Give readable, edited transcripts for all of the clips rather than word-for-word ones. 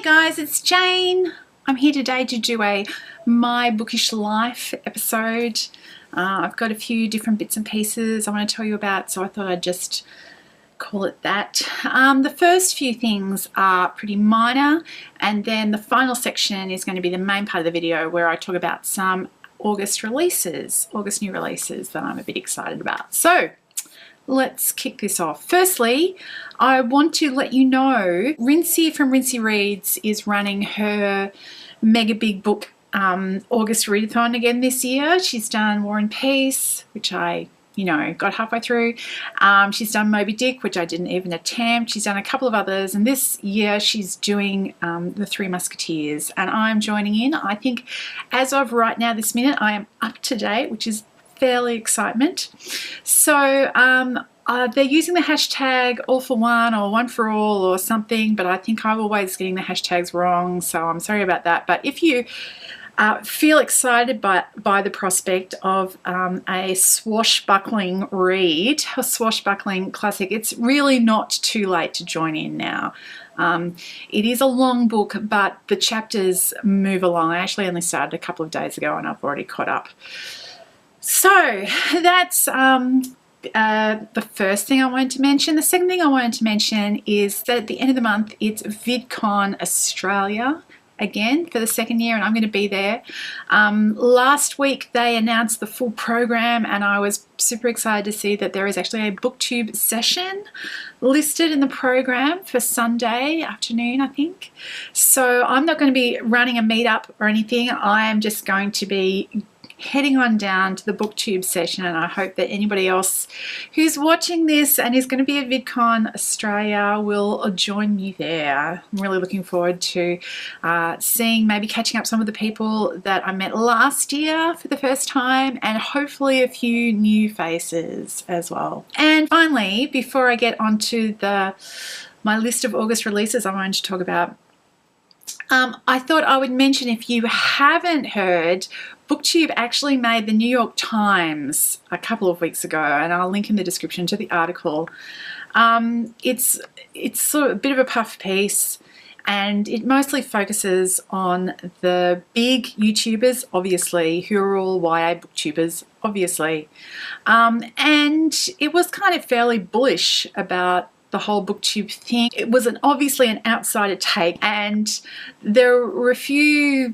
guys, it's Jane. I'm here today to do a My Bookish Life episode. I've got a few different bits and pieces I want to tell you about, so I thought I'd just call it that. The first few things are pretty minor, and then the final section is going to be the main part of the video where I talk about some August new releases that I'm a bit excited about. So let's kick this off. Firstly, I want to let you know Rincey from Rincey Reads is running her mega big book August readathon again this year. She's done War and Peace, which I got halfway through. She's done Moby Dick, which I didn't even attempt. She's done a couple of others, and this year she's doing the Three Musketeers, and I'm joining in. I think as of right now, this minute, I am up to date, which is fairly excitement. So they're using the hashtag all for one or one for all or something, but I think I'm always getting the hashtags wrong, so I'm sorry about that. But if you feel excited by the prospect of a swashbuckling read, a swashbuckling classic, it's really not too late to join in now. It is a long book, but the chapters move along. I actually only started a couple of days ago and I've already caught up. So that's the first thing I wanted to mention. The second thing I wanted to mention is that at the end of the month, it's VidCon Australia again for the second year, and I'm going to be there. Last week they announced the full program, and I was super excited to see that there is actually a booktube session listed in the program for Sunday afternoon, I think. So I'm not going to be running a meetup or anything. I am just going to be heading on down to the booktube session, and I hope that anybody else who's watching this and is going to be at VidCon Australia will join me there. I'm really looking forward to maybe catching up some of the people that I met last year for the first time, and hopefully a few new faces as well. And finally, before I get onto my list of August releases I wanted to talk about, I thought I would mention, if you haven't heard, BookTube actually made the New York Times a couple of weeks ago, and I'll link in the description to the article. It's sort of a bit of a puff piece, and it mostly focuses on the big YouTubers, obviously, who are all YA booktubers, obviously. And it was kind of fairly bullish about the whole booktube thing. It was obviously an outsider take, and there were a few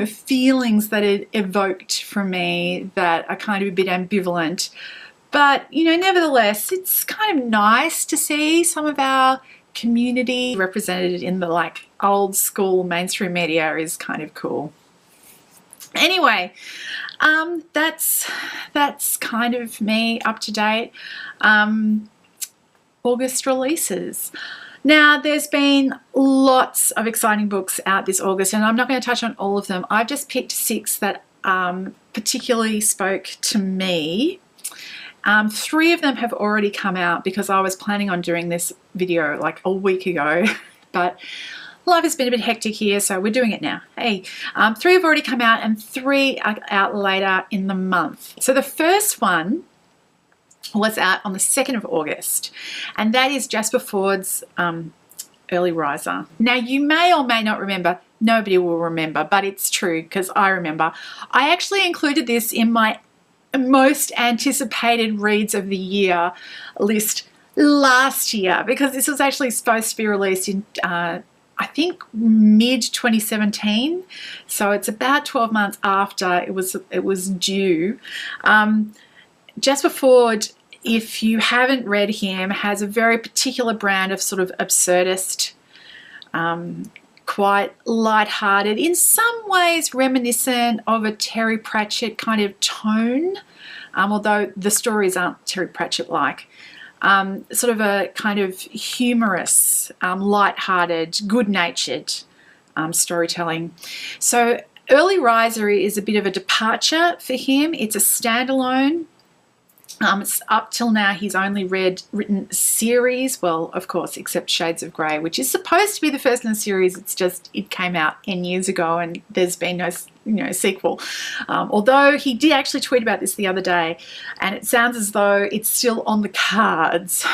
feelings that it evoked from me that are kind of a bit ambivalent. But nevertheless, it's kind of nice to see some of our community represented in the old school mainstream media. Is kind of cool. Anyway, that's kind of me up to date. August releases. Now, there's been lots of exciting books out this August, and I'm not going to touch on all of them. I've just picked 6 that particularly spoke to me. 3 of them have already come out because I was planning on doing this video like a week ago, but life has been a bit hectic here, so we're doing it now. Hey, 3 have already come out, and 3 are out later in the month. So the first one was out on the 2nd of August, and that is Jasper Fforde's Early Riser. Now, you may or may not remember, nobody will remember, but it's true because I remember. I actually included this in my most anticipated reads of the year list last year, because this was actually supposed to be released in I think mid-2017, so it's about 12 months after it was due. Jasper Fforde, if you haven't read him, has a very particular brand of sort of absurdist, quite light-hearted, in some ways reminiscent of a Terry Pratchett kind of tone, although the stories aren't Terry Pratchett-like. Sort of a kind of humorous, light-hearted, good-natured storytelling. So Early Riser is a bit of a departure for him. It's a standalone. It's up till now he's only written series, well, of course, except Shades of Grey, which is supposed to be the first in the series. It's just, it came out 10 years ago and there's been no sequel. Although he did actually tweet about this the other day, and it sounds as though it's still on the cards.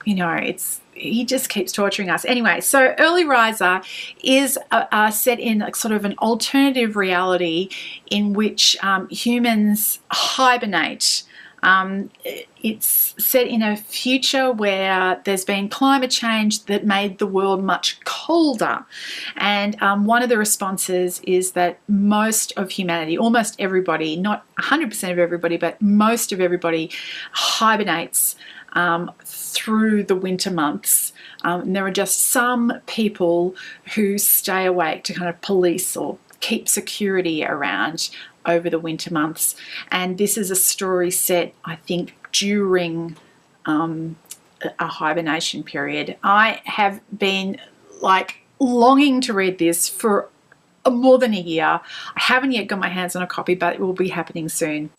It's he just keeps torturing us. Anyway, so Early Riser is set in sort of an alternative reality in which humans hibernate. It's set in a future where there's been climate change that made the world much colder, and one of the responses is that most of humanity, almost everybody, not 100% of everybody, but most of everybody hibernates through the winter months. And there are just some people who stay awake to kind of police or keep security around over the winter months. And this is a story set, I think, during a hibernation period. I have been like longing to read this for more than a year. I haven't yet got my hands on a copy, but it will be happening soon.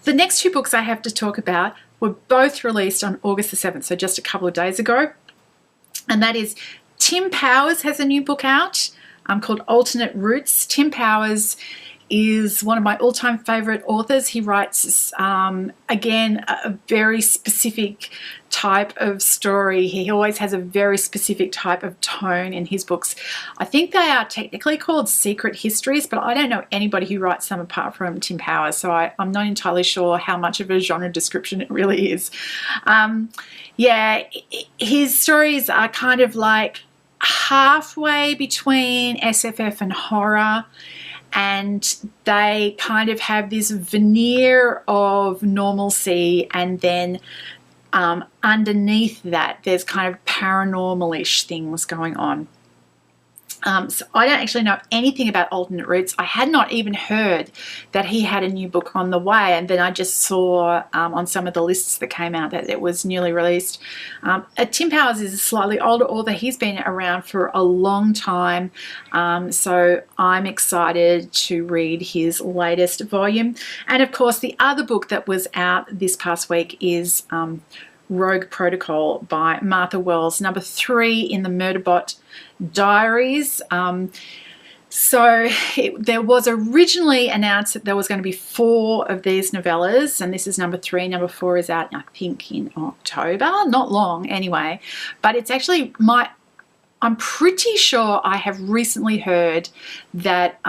The next two books I have to talk about were both released on August the 7th, so just a couple of days ago. And that is Tim Powers has a new book out called Alternate Routes. Tim Powers is one of my all-time favorite authors. He writes, again, a very specific type of story. He always has a very specific type of tone in his books. I think they are technically called secret histories, but I don't know anybody who writes them apart from Tim Powers, so I'm not entirely sure how much of a genre description it really is. Yeah, his stories are kind of like halfway between SFF and horror, and they kind of have this veneer of normalcy, and then underneath that there's kind of paranormal-ish things going on. So I don't actually know anything about Alternate Routes. I had not even heard that he had a new book on the way, and then I just saw on some of the lists that came out that it was newly released. Tim Powers is a slightly older author. He's been around for a long time, so I'm excited to read his latest volume. And of course, the other book that was out this past week is Rogue Protocol by Martha Wells, number 3 in the Murderbot Diaries. There was originally announced that there was going to be 4 of these novellas, and this is number 3. Number 4 is out, I think, in October. Not long, anyway. But it's actually I'm pretty sure I have recently heard that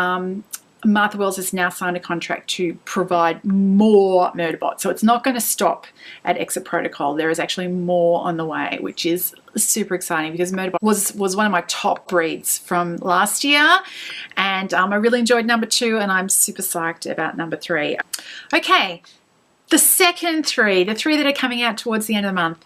Martha Wells has now signed a contract to provide more Murderbot. So it's not going to stop at Exit Protocol. There is actually more on the way, which is super exciting because Murderbot was one of my top reads from last year. And I really enjoyed number 2, and I'm super psyched about number 3. Okay, the second 3, the 3 that are coming out towards the end of the month.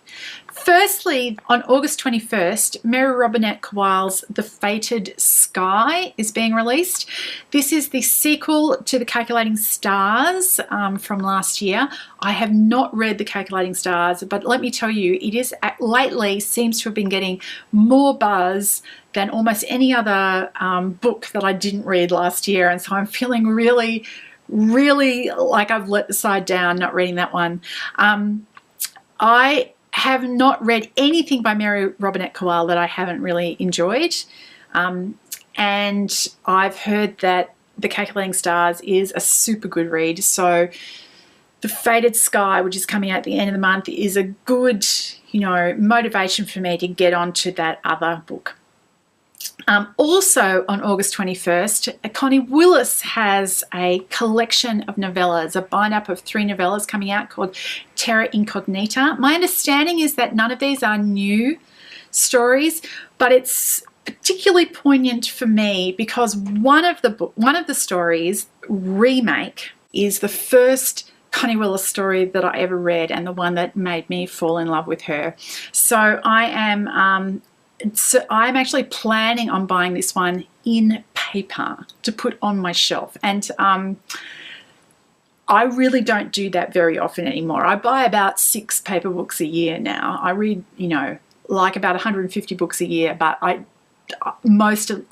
Firstly, on August 21st, Mary Robinette Kowal's The Fated Sky is being released. This is the sequel to The Calculating Stars from last year. I have not read The Calculating Stars, but let me tell you, it is lately seems to have been getting more buzz than almost any other book that I didn't read last year, and so I'm feeling really like I've let the side down not reading that one. I have not read anything by Mary Robinette Kowal that I haven't really enjoyed, and I've heard that The Calculating Stars is a super good read, so The Fated Sky, which is coming out at the end of the month, is a good, motivation for me to get onto that other book. Also on August 21st, Connie Willis has a collection of novellas, a bind-up of 3 novellas coming out called Terra Incognita. My understanding is that none of these are new stories, but it's particularly poignant for me because one of the stories, Remake, is the first Connie Willis story that I ever read and the one that made me fall in love with her. So I'm actually planning on buying this one in paper to put on my shelf, and I really don't do that very often anymore. I buy about 6 paper books a year now. I read, like about 150 books a year, but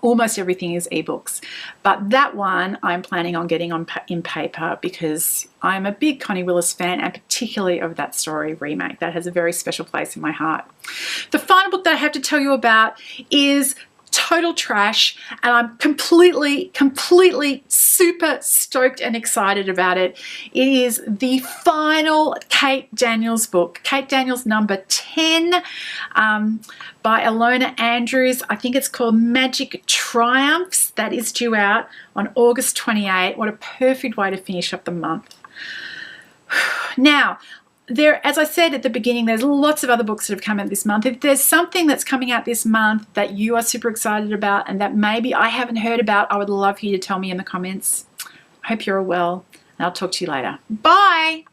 almost everything is ebooks. But that one I'm planning on getting in paper because I'm a big Connie Willis fan, and particularly of that story, Remake. That has a very special place in my heart. The final book that I have to tell you about is total trash, and I'm completely super stoked and excited about it. It is the final Kate Daniels book, Kate Daniels number 10, by Ilona Andrews. I think it's called Magic Triumphs. That is due out on August 28. What a perfect way to finish up the month. Now, as I said at the beginning, there's lots of other books that have come out this month. If there's something that's coming out this month that you are super excited about and that maybe I haven't heard about, I would love for you to tell me in the comments. I hope you're all well, and I'll talk to you later. Bye!